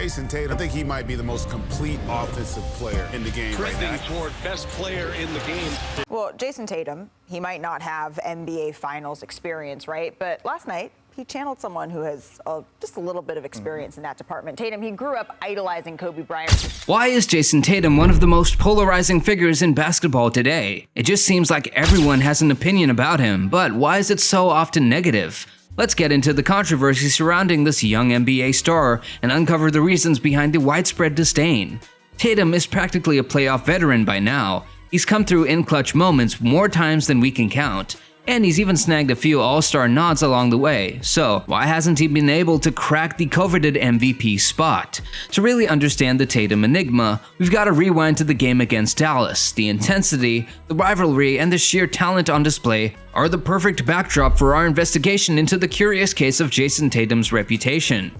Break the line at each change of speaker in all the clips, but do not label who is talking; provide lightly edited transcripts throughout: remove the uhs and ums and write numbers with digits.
Jayson Tatum, I think he might be the most complete offensive player in the game right now.
Trending toward best player in the game.
Well, Jayson Tatum, he might not have NBA Finals experience, right? But last night, he channeled someone who has just a little bit of experience in that department. Tatum, he grew up idolizing Kobe Bryant.
Why is Jayson Tatum one of the most polarizing figures in basketball today? It just seems like everyone has an opinion about him, but why is it so often negative? Let's get into the controversy surrounding this young NBA star and uncover the reasons behind the widespread disdain. Tatum is practically a playoff veteran by now. He's come through in clutch moments more times than we can count. And he's even snagged a few all-star nods along the way, so why hasn't he been able to crack the coveted MVP spot? To really understand the Tatum enigma, we've got to rewind to the game against Dallas. The intensity, the rivalry, and the sheer talent on display are the perfect backdrop for our investigation into the curious case of Jayson Tatum's reputation.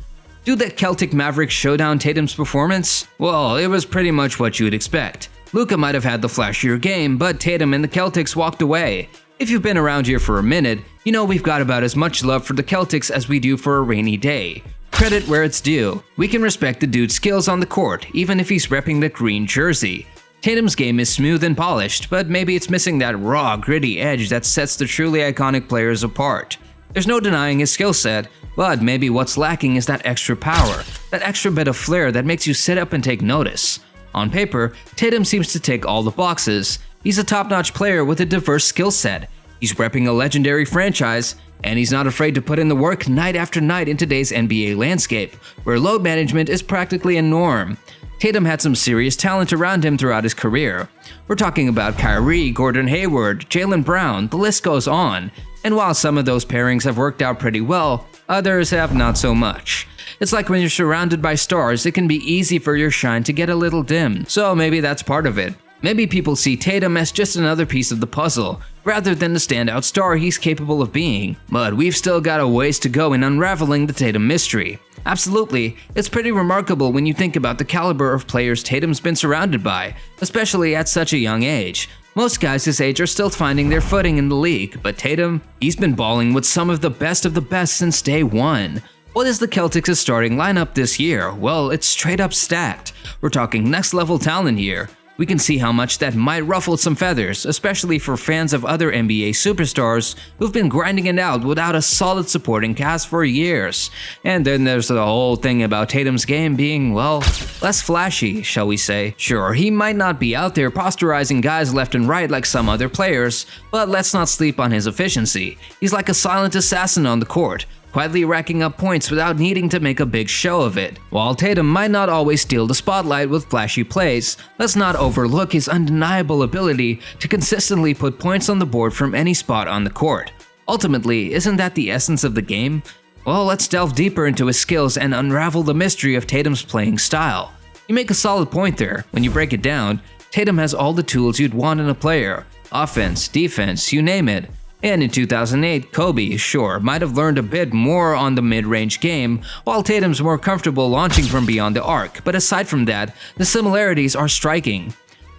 Do the Celtic Mavericks show down Tatum's performance? Well, it was pretty much what you'd expect. Luka might have had the flashier game, but Tatum and the Celtics walked away. If you've been around here for a minute, you know we've got about as much love for the Celtics as we do for a rainy day. Credit where it's due. We can respect the dude's skills on the court, even if he's repping the green jersey. Tatum's game is smooth and polished, but maybe it's missing that raw, gritty edge that sets the truly iconic players apart. There's no denying his skill set, but maybe what's lacking is that extra power, that extra bit of flair that makes you sit up and take notice. On paper, Tatum seems to tick all the boxes. He's a top-notch player with a diverse skill set. He's repping a legendary franchise, and he's not afraid to put in the work night after night in today's NBA landscape, where load management is practically a norm. Tatum had some serious talent around him throughout his career. We're talking about Kyrie, Gordon Hayward, Jaylen Brown, the list goes on. And while some of those pairings have worked out pretty well, others have not so much. It's like when you're surrounded by stars, it can be easy for your shine to get a little dim, so maybe that's part of it. Maybe people see Tatum as just another piece of the puzzle, rather than the standout star he's capable of being. But we've still got a ways to go in unraveling the Tatum mystery. Absolutely, it's pretty remarkable when you think about the caliber of players Tatum's been surrounded by, especially at such a young age. Most guys his age are still finding their footing in the league, but Tatum, he's been balling with some of the best since day one. What is the Celtics' starting lineup this year? Well, it's straight up stacked. We're talking next level talent here. We can see how much that might ruffle some feathers, especially for fans of other NBA superstars who've been grinding it out without a solid supporting cast for years. And then there's the whole thing about Tatum's game being, well, less flashy, shall we say. Sure, he might not be out there posterizing guys left and right like some other players, but let's not sleep on his efficiency. He's like a silent assassin on the court, quietly racking up points without needing to make a big show of it. While Tatum might not always steal the spotlight with flashy plays, let's not overlook his undeniable ability to consistently put points on the board from any spot on the court. Ultimately, isn't that the essence of the game? Well, let's delve deeper into his skills and unravel the mystery of Tatum's playing style. You make a solid point there. When you break it down, Tatum has all the tools you'd want in a player. Offense, defense, you name it. And in 2008, Kobe, sure, might have learned a bit more on the mid-range game, while Tatum's more comfortable launching from beyond the arc, but aside from that, the similarities are striking.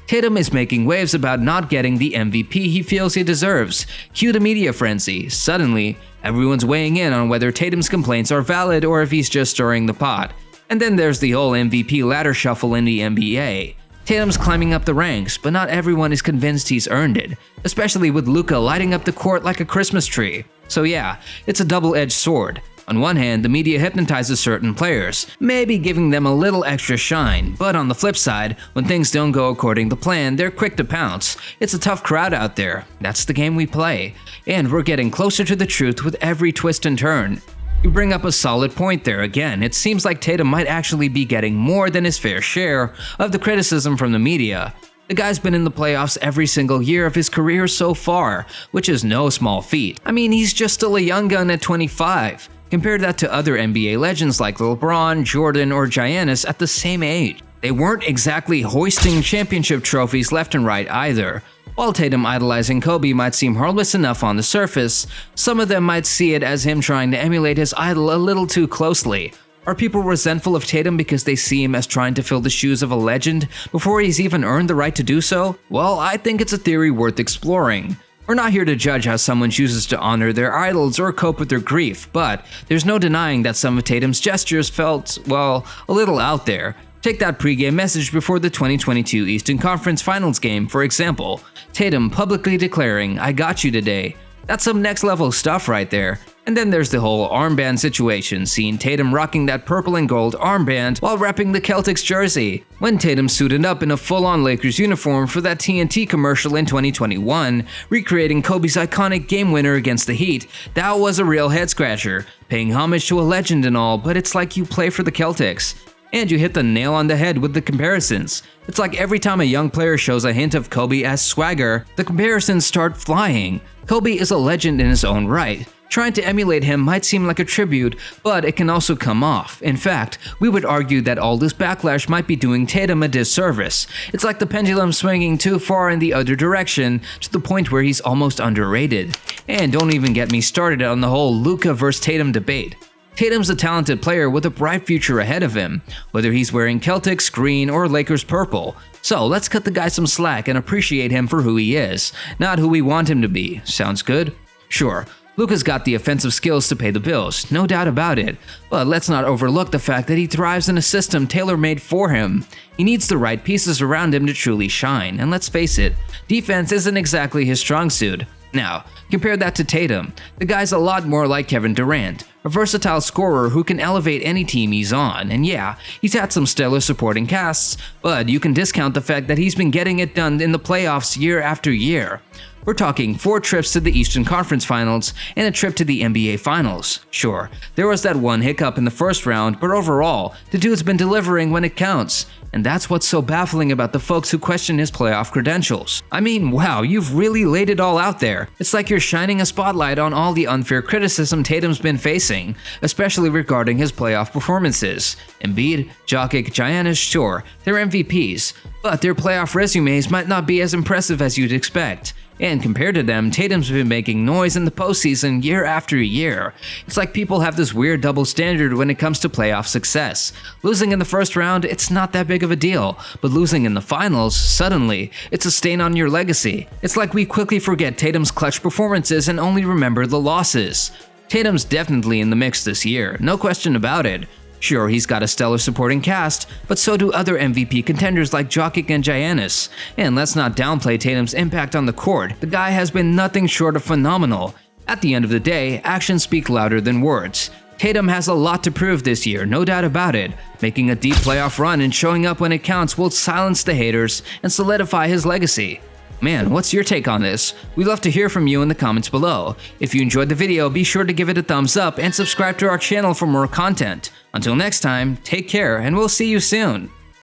Tatum is making waves about not getting the MVP he feels he deserves. Cue the media frenzy. Suddenly, everyone's weighing in on whether Tatum's complaints are valid or if he's just stirring the pot. And then there's the whole MVP ladder shuffle in the NBA. Tatum's climbing up the ranks, but not everyone is convinced he's earned it, especially with Luka lighting up the court like a Christmas tree. So yeah, it's a double-edged sword. On one hand, the media hypnotizes certain players, maybe giving them a little extra shine, but on the flip side, when things don't go according to plan, they're quick to pounce. It's a tough crowd out there. That's the game we play. And we're getting closer to the truth with every twist and turn. You bring up a solid point there again. It seems like Tatum might actually be getting more than his fair share of the criticism from the media. The guy's been in the playoffs every single year of his career so far, which is no small feat. I mean, he's just still a young gun at 25. Compare that to other NBA legends like LeBron, Jordan, or Giannis at the same age. They weren't exactly hoisting championship trophies left and right either. While Tatum idolizing Kobe might seem harmless enough on the surface, some of them might see it as him trying to emulate his idol a little too closely. Are people resentful of Tatum because they see him as trying to fill the shoes of a legend before he's even earned the right to do so? Well, I think it's a theory worth exploring. We're not here to judge how someone chooses to honor their idols or cope with their grief, but there's no denying that some of Tatum's gestures felt, well, a little out there. Take that pregame message before the 2022 Eastern Conference Finals game, for example. Tatum publicly declaring, "I got you today." That's some next level stuff right there. And then there's the whole armband situation, seeing Tatum rocking that purple and gold armband while repping the Celtics jersey. When Tatum suited up in a full-on Lakers uniform for that TNT commercial in 2021, recreating Kobe's iconic game winner against the Heat, that was a real head-scratcher, paying homage to a legend and all, but it's like you play for the Celtics. And you hit the nail on the head with the comparisons. It's like every time a young player shows a hint of Kobe as swagger, the comparisons start flying. Kobe is a legend in his own right. Trying to emulate him might seem like a tribute, but it can also come off. In fact, we would argue that all this backlash might be doing Tatum a disservice. It's like the pendulum swinging too far in the other direction, to the point where he's almost underrated. And don't even get me started on the whole Luka vs. Tatum debate. Tatum's a talented player with a bright future ahead of him, whether he's wearing Celtics green or Lakers purple. So let's cut the guy some slack and appreciate him for who he is, not who we want him to be. Sounds good? Sure. Luka's got the offensive skills to pay the bills, no doubt about it, but let's not overlook the fact that he thrives in a system tailor-made for him. He needs the right pieces around him to truly shine, and let's face it, defense isn't exactly his strong suit. Now, compare that to Tatum. The guy's a lot more like Kevin Durant, a versatile scorer who can elevate any team he's on, and yeah, he's had some stellar supporting casts, but you can discount the fact that he's been getting it done in the playoffs year after year. We're talking 4 trips to the Eastern Conference Finals and a trip to the NBA Finals. Sure, there was that one hiccup in the first round, but overall, the dude's been delivering when it counts. And that's what's so baffling about the folks who question his playoff credentials. I mean, wow, you've really laid it all out there. It's like you're shining a spotlight on all the unfair criticism Tatum's been facing, especially regarding his playoff performances. Embiid, Jokic, Giannis, sure, they're MVPs, but their playoff resumes might not be as impressive as you'd expect. And compared to them, Tatum's been making noise in the postseason year after year. It's like people have this weird double standard when it comes to playoff success. Losing in the first round, it's not that big of a deal, but losing in the finals, suddenly, it's a stain on your legacy. It's like we quickly forget Tatum's clutch performances and only remember the losses. Tatum's definitely in the mix this year, no question about it. Sure, he's got a stellar supporting cast, but so do other MVP contenders like Jokic and Giannis. And let's not downplay Tatum's impact on the court. The guy has been nothing short of phenomenal. At the end of the day, actions speak louder than words. Tatum has a lot to prove this year, no doubt about it. Making a deep playoff run and showing up when it counts will silence the haters and solidify his legacy. Man, what's your take on this? We'd love to hear from you in the comments below. If you enjoyed the video, be sure to give it a thumbs up and subscribe to our channel for more content. Until next time, take care and we'll see you soon.